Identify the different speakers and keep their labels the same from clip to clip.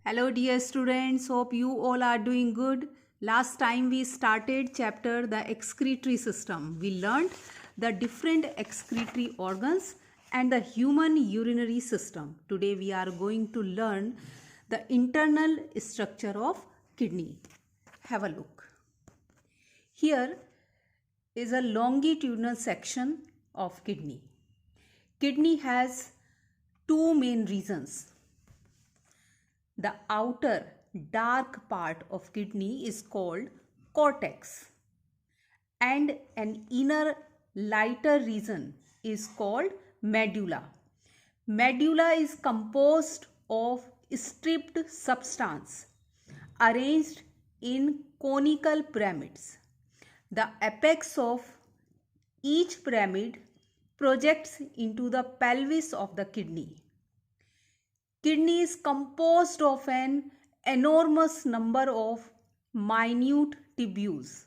Speaker 1: Hello dear students, hope you all are doing good. Last time we started chapter the excretory system. We learned the different excretory organs and the human urinary system. Today we are going to learn the internal structure of kidney. Have a look. Here is a longitudinal section of kidney. Kidney has two main regions. The outer dark part of kidney is called cortex and an inner lighter region is called medulla. Medulla is composed of stripped substance arranged in conical pyramids. The apex of each pyramid projects into the pelvis of the kidney. Kidney is composed of an enormous number of minute tubules.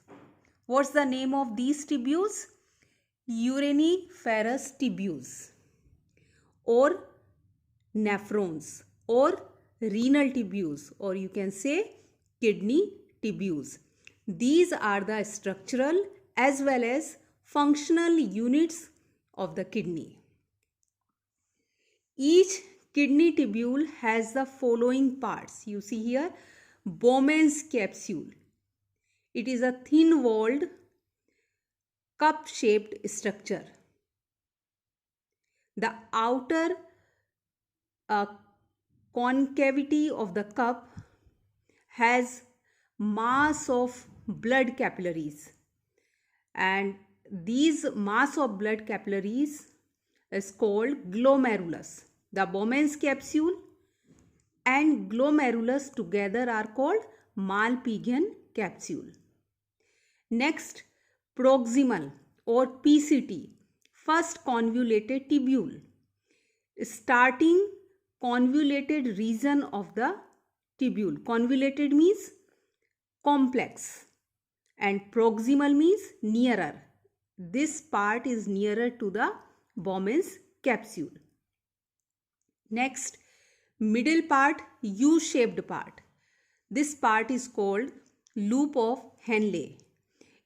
Speaker 1: What's the name of these tubules? Uriniferous tubules or nephrons or renal tubules, or you can say kidney tubules. These are the structural as well as functional units of the kidney. Each kidney tubule has the following parts. You see here, Bowman's capsule. It is a thin-walled, cup-shaped structure. The outer concavity of the cup has mass of blood capillaries, and these mass of blood capillaries is called glomerulus. The Bowman's capsule and glomerulus together are called Malpighian capsule. Next, proximal or PCT, first convoluted tubule. Starting convoluted region of the tubule. Convoluted means complex and proximal means nearer. This part is nearer to the Bowman's capsule. Next, middle part, U-shaped part. This part is called loop of Henle.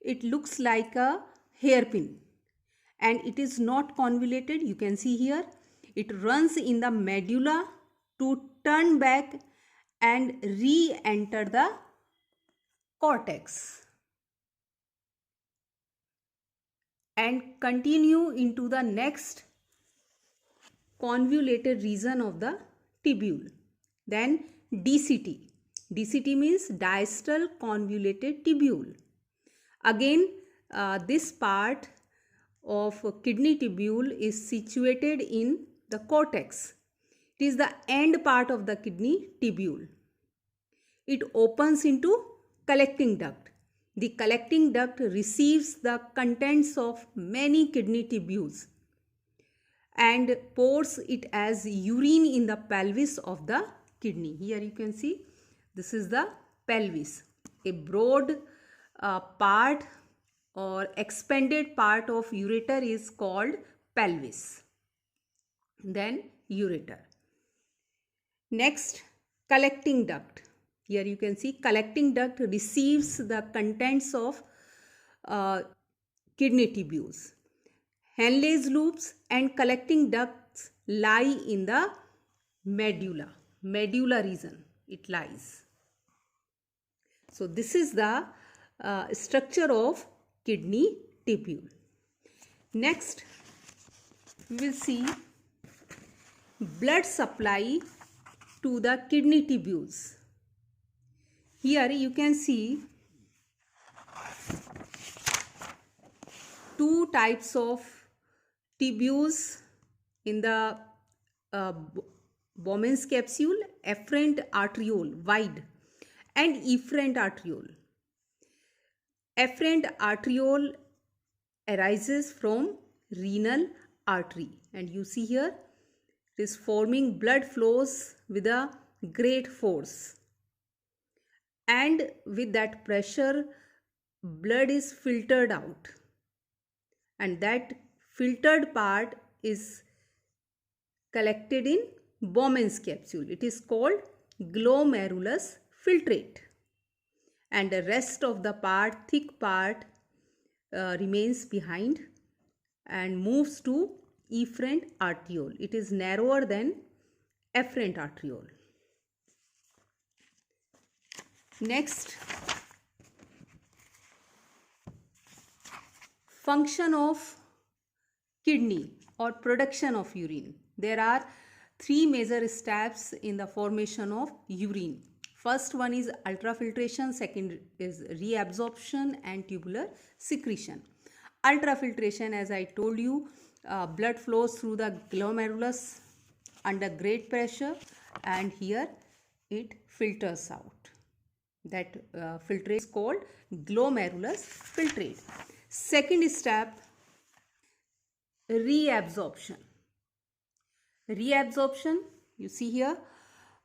Speaker 1: It looks like a hairpin and it is not convoluted. You can see here, it runs in the medulla to turn back and re-enter the cortex and continue into the next convoluted region of the tubule. Then DCT. DCT means distal convoluted tubule. Again, this part of kidney tubule is situated in the cortex. It is the end part of the kidney tubule. It opens into collecting duct. The collecting duct receives the contents of many kidney tubules and pours it as urine in the pelvis of the kidney. Here you can see this is the pelvis, a broad part or expanded part of ureter is called pelvis. Then ureter. Next, collecting duct. Here you can see collecting duct receives the contents of kidney tubules. Henle's loops and collecting ducts lie in the medulla region. It lies. So this is the structure of kidney tubule. Next, we will see blood supply to the kidney tubules. Here you can see two types of tubules in the Bowman's capsule, afferent arteriole, wide, and efferent arteriole. Afferent arteriole arises from renal artery, and you see here it is forming blood flows with a great force, and with that pressure blood is filtered out, and that filtered part is collected in Bowman's capsule. It is called glomerulus filtrate, and the rest of the thick part remains behind and moves to efferent arteriole. It is narrower than efferent arteriole. Next, function of kidney or production of urine. There are three major steps in the formation of urine. First one is ultrafiltration, second is reabsorption, and tubular secretion. Ultrafiltration, as I told you, blood flows through the glomerulus under great pressure, and here it filters out. That filtrate is called glomerulus filtrate. Second step, reabsorption. Reabsorption, you see here,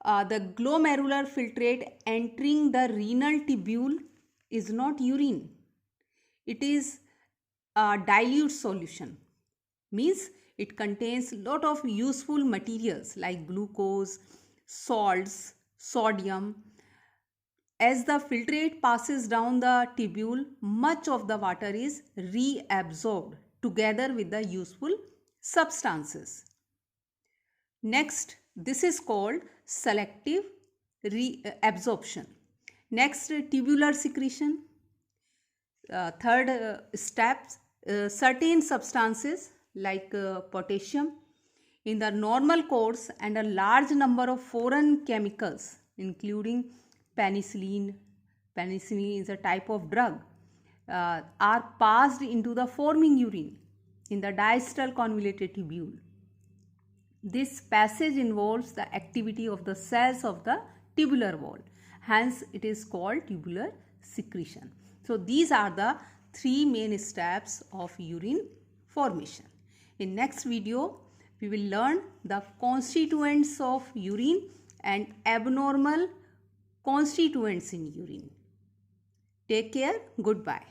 Speaker 1: the glomerular filtrate entering the renal tubule is not urine. It is a dilute solution. Means it contains lot of useful materials like glucose, salts, sodium. As the filtrate passes down the tubule, much of the water is reabsorbed together with the useful substances. Next, this is called selective reabsorption. Next, tubular secretion. Third steps, certain substances like potassium in the normal course and a large number of foreign chemicals including penicillin is a type of drug, are passed into the forming urine in the distal convoluted tubule. This passage involves the activity of the cells of the tubular wall. Hence, it is called tubular secretion. So, these are the three main steps of urine formation. In next video, we will learn the constituents of urine and abnormal constituents in urine. Take care. Goodbye.